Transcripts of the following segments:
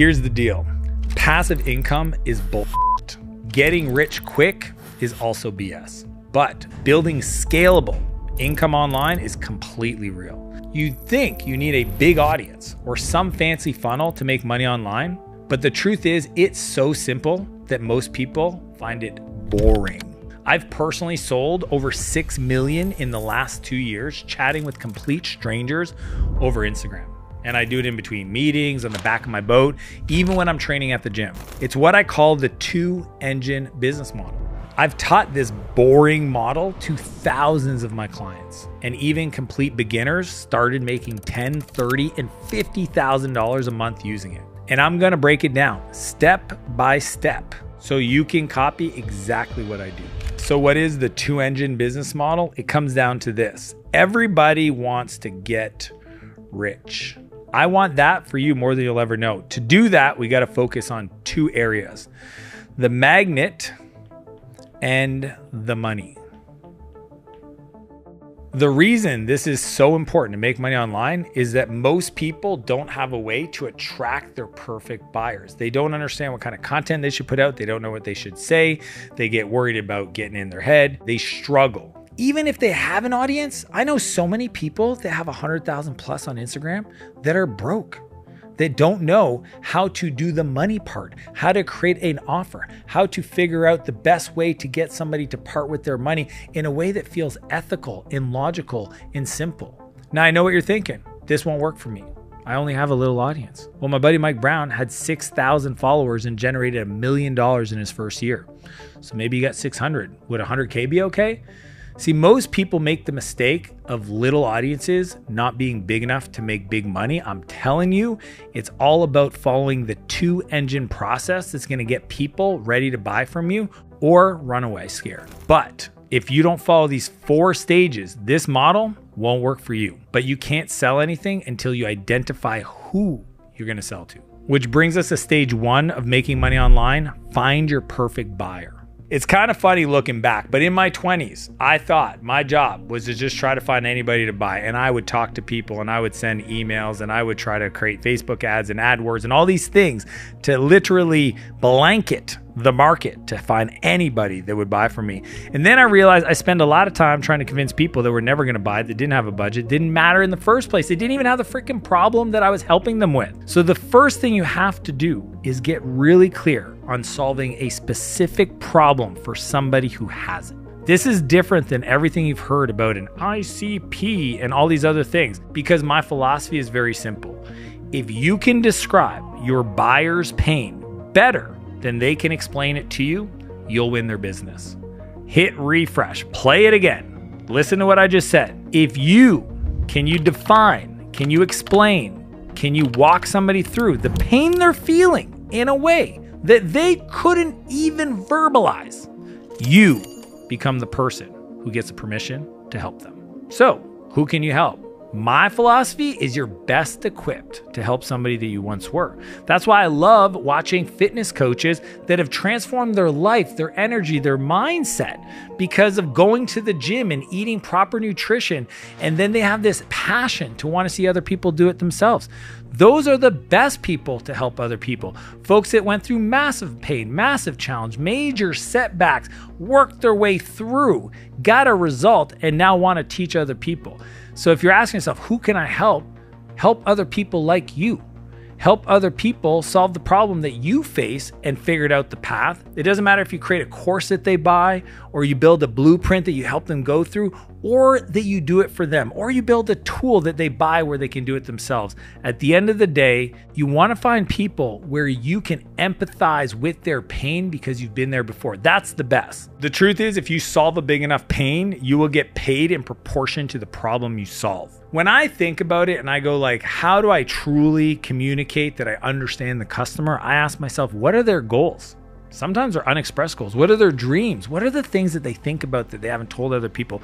Here's the deal. Passive income is bullshit. Getting rich quick is also BS. But building scalable income online is completely real. You'd think you need a big audience or some fancy funnel to make money online, but the truth is it's so simple that most people find it boring. I've personally sold over 6 million in the last 2 years chatting with complete strangers over Instagram. And I do it in between meetings, on the back of my boat, even when I'm training at the gym. It's what I call the 2-engine business model. I've taught this boring model to thousands of my clients, and even complete beginners started making $10,000, $30,000, and $50,000 a month using it. And I'm gonna break it down step by step so you can copy exactly what I do. So what is the 2-engine business model? It comes down to this. Everybody wants to get rich. I want that for you more than you'll ever know. To do that, we got to focus on 2 areas: the magnet and the money. The reason this is so important to make money online is that most people don't have a way to attract their perfect buyers. They don't understand what kind of content they should put out. They don't know what they should say. They get worried about getting in their head. They struggle. Even if they have an audience, I know so many people that have 100,000 plus on Instagram that are broke, that don't know how to do the money part, how to create an offer, how to figure out the best way to get somebody to part with their money in a way that feels ethical and logical and simple. Now, I know what you're thinking. This won't work for me. I only have a little audience. Well, my buddy Mike Brown had 6,000 followers and generated $1 million in his first year. So maybe you got 600. Would 100K be okay? See, most people make the mistake of little audiences not being big enough to make big money. I'm telling you, it's all about following the 2-engine process that's going to get people ready to buy from you or run away scared. But if you don't follow these 4 stages, this model won't work for you. But you can't sell anything until you identify who you're going to sell to. Which brings us to stage 1 of making money online: find your perfect buyer. It's kind of funny looking back, but in my 20s, I thought my job was to just try to find anybody to buy. And I would talk to people and I would send emails and I would try to create Facebook ads and AdWords and all these things to literally blanket the market to find anybody that would buy from me. And then I realized I spent a lot of time trying to convince people that were never going to buy, that didn't have a budget, didn't matter in the first place. They didn't even have the freaking problem that I was helping them with. So the first thing you have to do is get really clear on solving a specific problem for somebody who has it. This is different than everything you've heard about an ICP and all these other things, because my philosophy is very simple. If you can describe your buyer's pain better than they can explain it to you, you'll win their business. Hit refresh, play it again. Listen to what I just said. If can you define, can you explain, can you walk somebody through the pain they're feeling in a way that they couldn't even verbalize, you become the person who gets the permission to help them. So, who can you help? My philosophy is you're best equipped to help somebody that you once were. That's why I love watching fitness coaches that have transformed their life, their energy, their mindset because of going to the gym and eating proper nutrition. And then they have this passion to want to see other people do it themselves. Those are the best people to help other people. Folks that went through massive pain, massive challenge, major setbacks, worked their way through, got a result, and now want to teach other people. So if you're asking yourself, who can I help? Help other people like you. Help other people solve the problem that you face and figured out the path. It doesn't matter if you create a course that they buy, or you build a blueprint that you help them go through, or that you do it for them, or you build a tool that they buy where they can do it themselves. At the end of the day, you want to find people where you can empathize with their pain because you've been there before. That's the best. The truth is, if you solve a big enough pain, you will get paid in proportion to the problem you solve. When I think about it and I go like, how do I truly communicate that I understand the customer? I ask myself, what are their goals? Sometimes they're unexpressed goals. What are their dreams? What are the things that they think about that they haven't told other people?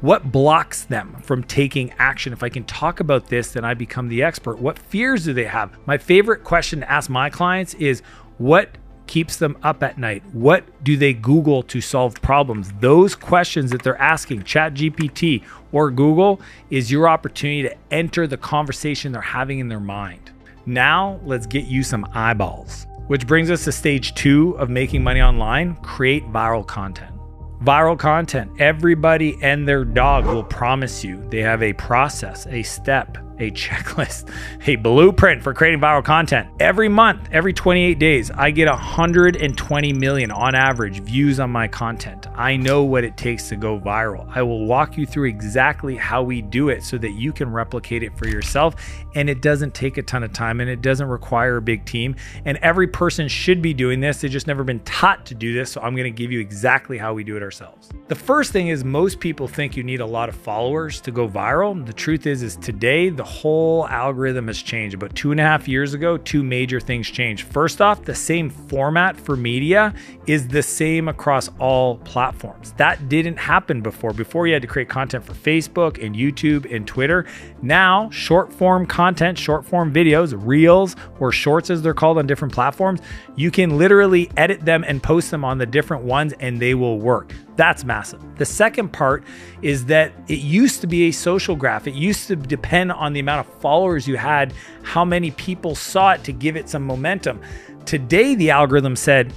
What blocks them from taking action? If I can talk about this, then I become the expert. What fears do they have? My favorite question to ask my clients is, what keeps them up at night? What do they Google to solve problems? Those questions that they're asking ChatGPT or Google is your opportunity to enter the conversation they're having in their mind. Now let's get you some eyeballs. Which brings us to stage 2 of making money online: create viral content. Viral content. Everybody and their dog will promise you they have a process, a step, a checklist, a blueprint for creating viral content. Every month, every 28 days, I get 120 million on average views on my content. I know what it takes to go viral. I will walk you through exactly how we do it so that you can replicate it for yourself. And it doesn't take a ton of time and it doesn't require a big team. And every person should be doing this. They've just never been taught to do this. So I'm going to give you exactly how we do it ourselves. The first thing is most people think you need a lot of followers to go viral. The truth is today, the whole algorithm has changed. About 2.5 years ago, 2 major things changed. First off, the same format for media is the same across all platforms. That didn't happen before. Before, you had to create content for Facebook and YouTube and Twitter. Now, short form content, short form videos, reels or shorts as they're called on different platforms, you can literally edit them and post them on the different ones and they will work. That's massive. The second part is that it used to be a social graph. It used to depend on the amount of followers you had, how many people saw it to give it some momentum. Today, the algorithm said,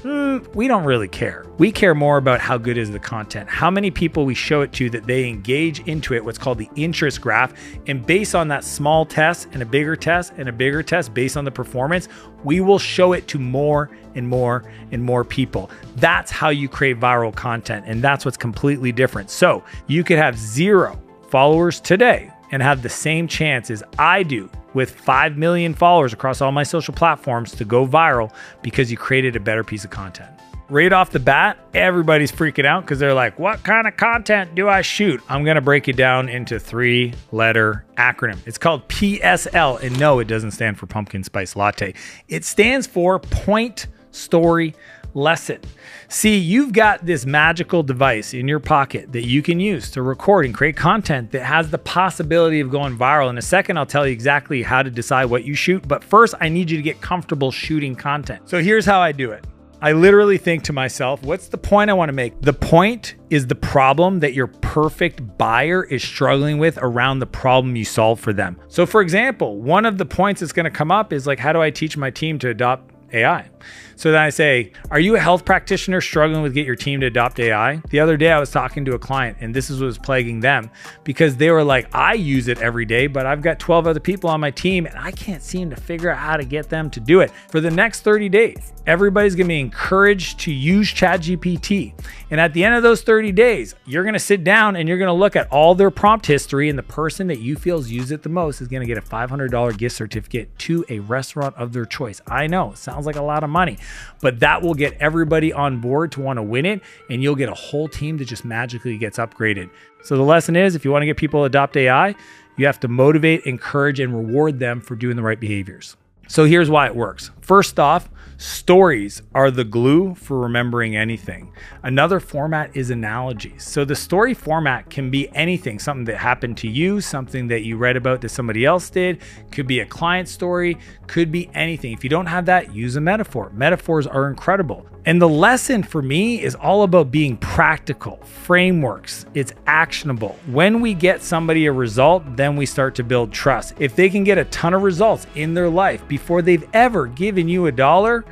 we don't really care. We care more about how good is the content, how many people we show it to that they engage into it, what's called the interest graph. And based on that small test and a bigger test and a bigger test based on the performance, we will show it to more and more and more people. That's how you create viral content. And that's what's completely different. So you could have 0 followers today and have the same chance as I do with 5 million followers across all my social platforms to go viral because you created a better piece of content. Right off the bat, everybody's freaking out because they're like, what kind of content do I shoot? I'm going to break it down into 3-letter acronym. It's called PSL. And no, it doesn't stand for pumpkin spice latte. It stands for point, story, lesson. See, you've got this magical device in your pocket that you can use to record and create content that has the possibility of going viral. In a second, I'll tell you exactly how to decide what you shoot. But first, I need you to get comfortable shooting content. So here's how I do it. I literally think to myself, what's the point I want to make? The point is the problem that your perfect buyer is struggling with around the problem you solve for them. So for example, one of the points that's going to come up is like, how do I teach my team to adopt AI? So then I say, are you a health practitioner struggling with get your team to adopt AI? The other day I was talking to a client and this is what was plaguing them because they were like, I use it every day, but I've got 12 other people on my team and I can't seem to figure out how to get them to do it. For the next 30 days, everybody's gonna be encouraged to use ChatGPT. And at the end of those 30 days, you're gonna sit down and you're gonna look at all their prompt history and the person that you feel's used it the most is gonna get a $500 gift certificate to a restaurant of their choice. I know, it sounds like a lot of money, but that will get everybody on board to want to win it. And you'll get a whole team that just magically gets upgraded. So the lesson is, if you want to get people to adopt AI, you have to motivate, encourage, and reward them for doing the right behaviors. So here's why it works. First off, stories are the glue for remembering anything. Another format is analogies. So the story format can be anything, something that happened to you, something that you read about that somebody else did, could be a client story, could be anything. If you don't have that, use a metaphor. Metaphors are incredible. And the lesson for me is all about being practical, frameworks. It's actionable. When we get somebody a result, then we start to build trust. If they can get a ton of results in their life before they've ever given you $1,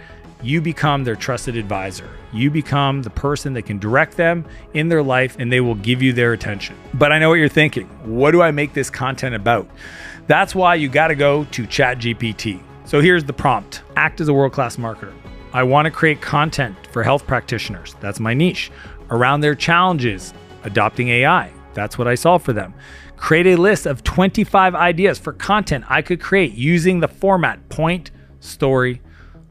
you become their trusted advisor. You become the person that can direct them in their life and they will give you their attention. But I know what you're thinking. What do I make this content about? That's why you got to go to ChatGPT. So here's the prompt. Act as a world-class marketer. I want to create content for health practitioners. That's my niche. Around their challenges, adopting AI. That's what I solve for them. Create a list of 25 ideas for content I could create using the format point, story,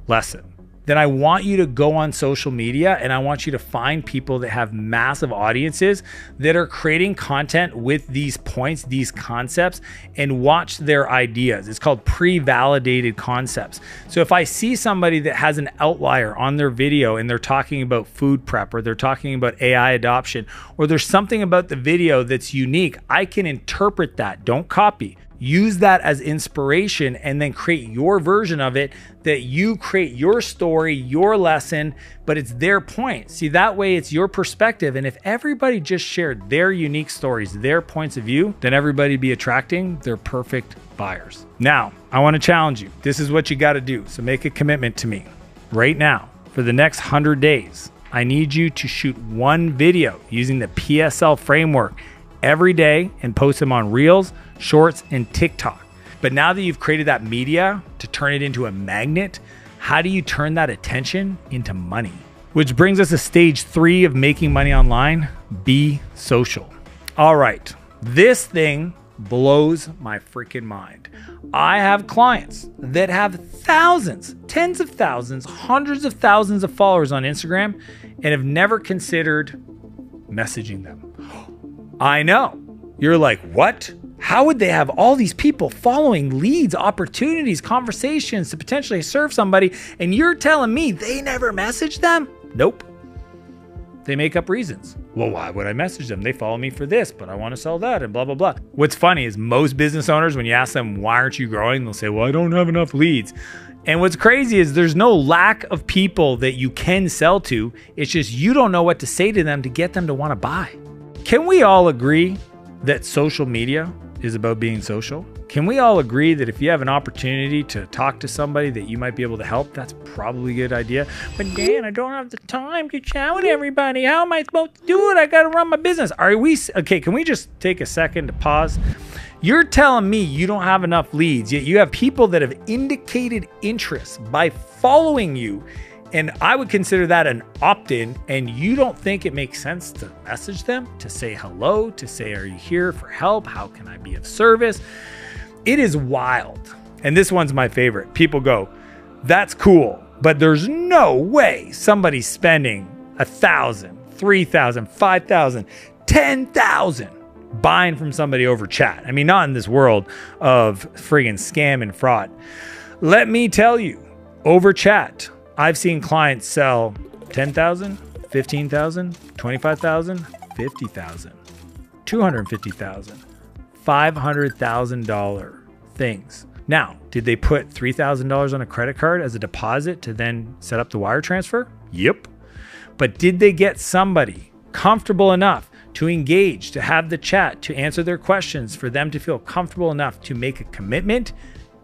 lesson. Then I want you to go on social media and I want you to find people that have massive audiences that are creating content with these points, these concepts, and watch their ideas. It's called pre-validated concepts. So if I see somebody that has an outlier on their video and they're talking about food prep or they're talking about AI adoption, or there's something about the video that's unique, I can interpret that. Don't copy. Use that as inspiration and then create your version of it, that you create your story, your lesson, but it's their point. See, that way it's your perspective. And if everybody just shared their unique stories, their points of view, then everybody be attracting their perfect buyers. Now, I want to challenge you. This is what you got to do. So make a commitment to me right now. For the next 100 days, I need you to shoot one video using the PSL framework every day and post them on Reels, Shorts, and TikTok. But now that you've created that media to turn it into a magnet, how do you turn that attention into money? Which brings us to stage 3 of making money online: be social. All right, this thing blows my freaking mind. I have clients that have thousands, tens of thousands, hundreds of thousands of followers on Instagram and have never considered messaging them. I know. You're like, what? How would they have all these people following, leads, opportunities, conversations to potentially serve somebody, and you're telling me they never message them? Nope. They make up reasons. Well, why would I message them? They follow me for this, but I want to sell that and blah, blah, blah. What's funny is most business owners, when you ask them, why aren't you growing? They'll say, well, I don't have enough leads. And what's crazy is there's no lack of people that you can sell to. It's just you don't know what to say to them to get them to want to buy. Can we all agree that social media is about being social? Can we all agree that if you have an opportunity to talk to somebody that you might be able to help, that's probably a good idea? But Dan, I don't have the time to chat with everybody. How am I supposed to do it? I got to run my business. Okay, can we just take a second to pause? You're telling me you don't have enough leads, yet you have people that have indicated interest by following you. And I would consider that an opt-in, and you don't think it makes sense to message them, to say hello, to say, are you here for help? How can I be of service? It is wild. And this one's my favorite. People go, that's cool, but there's no way somebody's spending 1,000, 3,000, 5,000, 10,000 buying from somebody over chat. I mean, not in this world of friggin' scam and fraud. Let me tell you, over chat, I've seen clients sell 10,000, 15,000, 25,000, 50,000, 250,000, $500,000 things. Now, did they put $3,000 on a credit card as a deposit to then set up the wire transfer? Yep. But did they get somebody comfortable enough to engage, to have the chat, to answer their questions, for them to feel comfortable enough to make a commitment?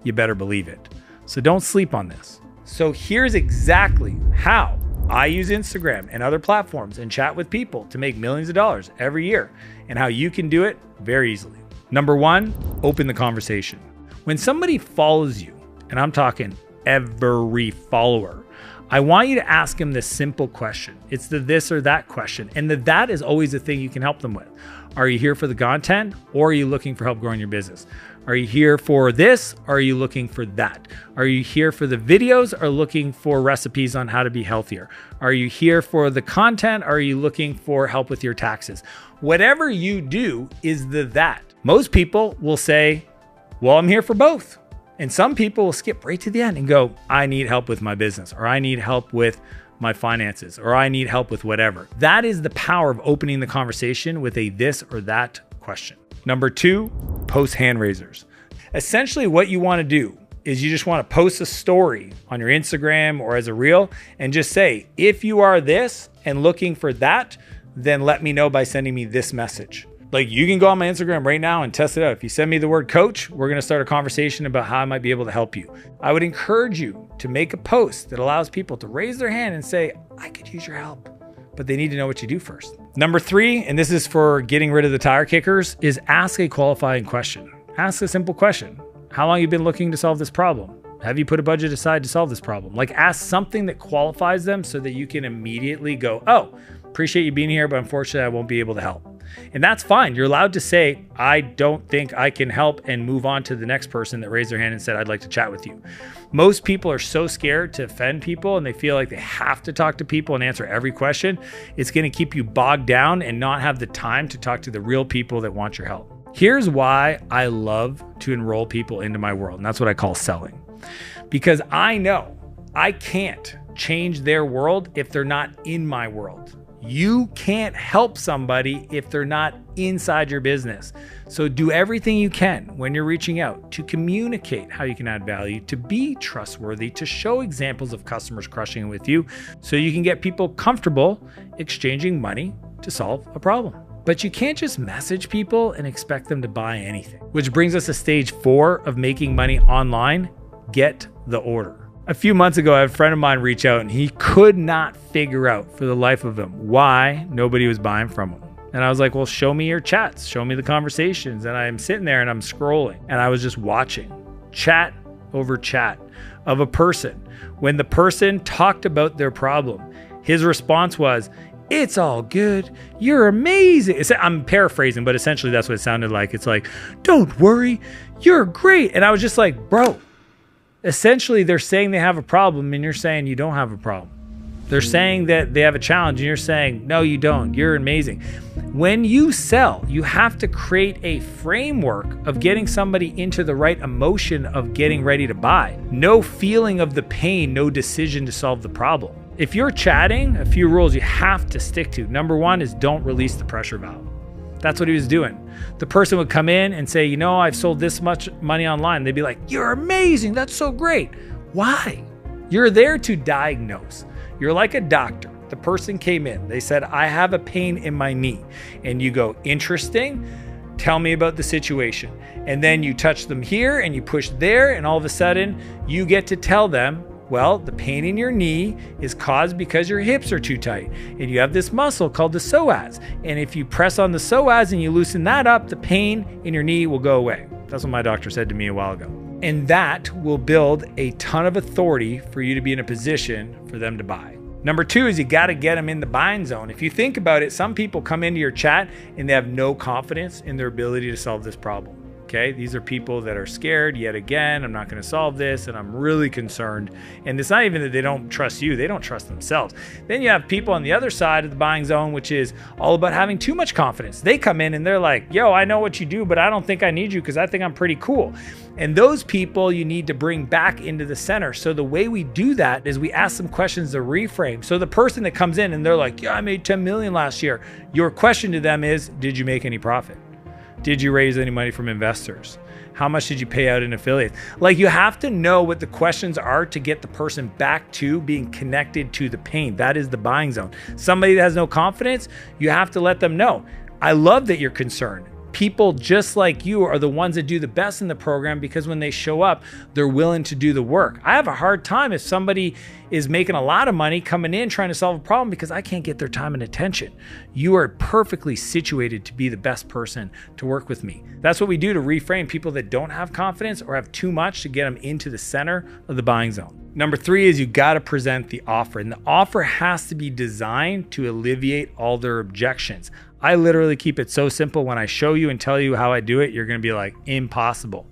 You better believe it. So don't sleep on this. So here's exactly how I use Instagram and other platforms and chat with people to make millions of dollars every year, and how you can do it very easily. Number 1, open the conversation. When somebody follows you, and I'm talking every follower, I want you to ask them this simple question. It's the this or that question. And the that is always the thing you can help them with. Are you here for the content, or are you looking for help growing your business? Are you here for this? Or are you looking for that? Are you here for the videos, or looking for recipes on how to be healthier? Are you here for the content? Or are you looking for help with your taxes? Whatever you do is the that. Most people will say, well, I'm here for both. And some people will skip right to the end and go, I need help with my business, or I need help with my finances, or I need help with whatever. That is the power of opening the conversation with a this or that question. Number 2, post hand raisers. Essentially what you want to do is you just want to post a story on your Instagram or as a reel and just say, if you are this and looking for that, then let me know by sending me this message. Like, you can go on my Instagram right now and test it out. If you send me the word coach, we're going to start a conversation about how I might be able to help you. I would encourage you to make a post that allows people to raise their hand and say, I could use your help, but they need to know what you do first. Number 3, and this is for getting rid of the tire kickers, is ask a qualifying question. Ask a simple question. How long have you been looking to solve this problem? Have you put a budget aside to solve this problem? Like, ask something that qualifies them so that you can immediately go, oh, appreciate you being here, but unfortunately I won't be able to help. And that's fine. You're allowed to say, I don't think I can help, and move on to the next person that raised their hand and said, I'd like to chat with you. Most people are so scared to offend people, and they feel like they have to talk to people and answer every question. It's going to keep you bogged down and not have the time to talk to the real people that want your help. Here's why I love to enroll people into my world, and that's what I call selling. Because I know I can't change their world if they're not in my world. You can't help somebody if they're not inside your business. So do everything you can when you're reaching out to communicate how you can add value, to be trustworthy, to show examples of customers crushing it with you so you can get people comfortable exchanging money to solve a problem. But you can't just message people and expect them to buy anything. Which brings us to stage 4 of making money online: get the order. A few months ago, I had a friend of mine reach out and he could not figure out for the life of him why nobody was buying from him. And I was like, well, show me your chats, show me the conversations. And I'm sitting there and I'm scrolling and I was just watching chat over chat of a person. When the person talked about their problem, his response was, "It's all good. You're amazing." I'm paraphrasing, but essentially that's what it sounded like. It's like, "Don't worry, you're great." And I was just like, bro, essentially they're saying they have a problem and you're saying you don't have a problem. They're saying that they have a challenge and you're saying, no, you don't. You're amazing. When you sell, you have to create a framework of getting somebody into the right emotion of getting ready to buy. No feeling of the pain, no decision to solve the problem. If you're chatting, a few rules you have to stick to. Number 1 is don't release the pressure valve. That's what he was doing. The person would come in and say, I've sold this much money online. They'd be like, "You're amazing. That's so great." Why? You're there to diagnose. You're like a doctor. The person came in. They said, "I have a pain in my knee." And you go, "Interesting. Tell me about the situation." And then you touch them here and you push there. And all of a sudden you get to tell them, well, the pain in your knee is caused because your hips are too tight. And you have this muscle called the psoas. And if you press on the psoas and you loosen that up, the pain in your knee will go away. That's what my doctor said to me a while ago. And that will build a ton of authority for you to be in a position for them to buy. Number 2 is you got to get them in the buying zone. If you think about it, some people come into your chat and they have no confidence in their ability to solve this problem. Okay, these are people that are scared yet again. I'm not going to solve this and I'm really concerned. And it's not even that they don't trust you, they don't trust themselves. Then you have people on the other side of the buying zone, which is all about having too much confidence. They come in and they're like, "Yo, I know what you do, but I don't think I need you because I think I'm pretty cool." And those people you need to bring back into the center. So the way we do that is we ask them questions to reframe. So the person that comes in and they're like, "Yeah, I made 10 million last year." Your question to them is, did you make any profit? Did you raise any money from investors? How much did you pay out in affiliates? Like, you have to know what the questions are to get the person back to being connected to the pain. That is the buying zone. Somebody that has no confidence, you have to let them know, "I love that you're concerned. People just like you are the ones that do the best in the program because when they show up, they're willing to do the work. I have a hard time if somebody is making a lot of money coming in trying to solve a problem because I can't get their time and attention. You are perfectly situated to be the best person to work with me." That's what we do to reframe people that don't have confidence or have too much to get them into the center of the buying zone. Number 3 is you got to present the offer, and the offer has to be designed to alleviate all their objections. I literally keep it so simple. When I show you and tell you how I do it, you're going to be like, impossible.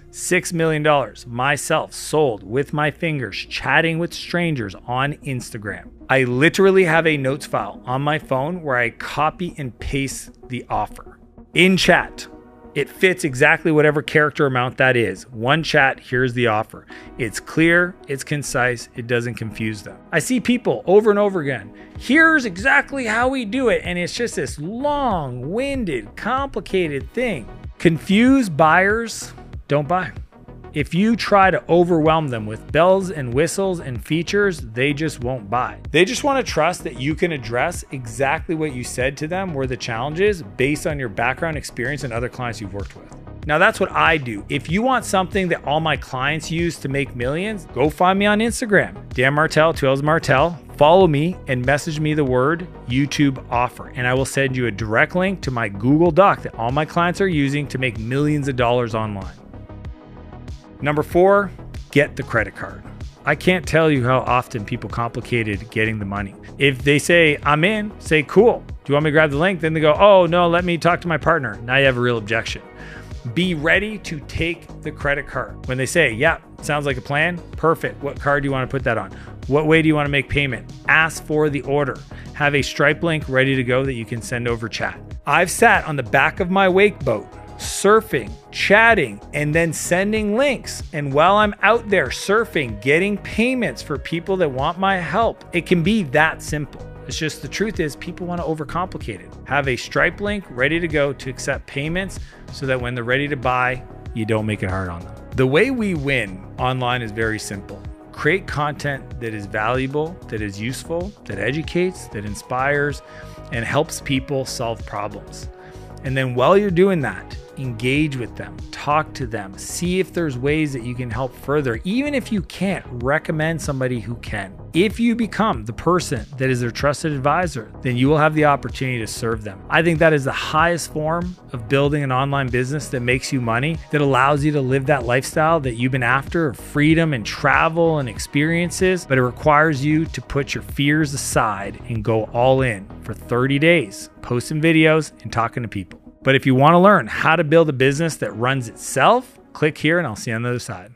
$6 million myself sold with my fingers, chatting with strangers on Instagram. I literally have a notes file on my phone where I copy and paste the offer in chat. It fits exactly whatever character amount that is. One chat, here's the offer. It's clear, it's concise, it doesn't confuse them. I see people over and over again, "Here's exactly how we do it." And it's just this long-winded, complicated thing. Confused buyers don't buy. If you try to overwhelm them with bells and whistles and features, they just won't buy. They just want to trust that you can address exactly what you said to them were the challenges based on your background, experience, and other clients you've worked with. Now that's what I do. If you want something that all my clients use to make millions, go find me on Instagram, Dan Martel, 2 L's Martel. Follow me and message me the word YouTube offer, and I will send you a direct link to my Google Doc that all my clients are using to make millions of dollars online. Number 4, get the credit card. I can't tell you how often people complicated getting the money. If they say, "I'm in," say, "Cool. Do you want me to grab the link?" Then they go, "Oh, no, let me talk to my partner." Now you have a real objection. Be ready to take the credit card. When they say, "Yeah, sounds like a plan," perfect. What card do you want to put that on? What way do you want to make payment? Ask for the order. Have a Stripe link ready to go that you can send over chat. I've sat on the back of my wake boat, surfing, chatting, and then sending links. And while I'm out there surfing, getting payments for people that want my help, it can be that simple. It's just the truth is people want to overcomplicate it. Have a Stripe link ready to go to accept payments so that when they're ready to buy, you don't make it hard on them. The way we win online is very simple. Create content that is valuable, that is useful, that educates, that inspires, and helps people solve problems. And then while you're doing that, engage with them, talk to them, see if there's ways that you can help further. Even if you can't, recommend somebody who can. If you become the person that is their trusted advisor, then you will have the opportunity to serve them. I think that is the highest form of building an online business that makes you money, that allows you to live that lifestyle that you've been after, of freedom and travel and experiences, but it requires you to put your fears aside and go all in for 30 days, posting videos and talking to people. But if you want to learn how to build a business that runs itself, click here and I'll see you on the other side.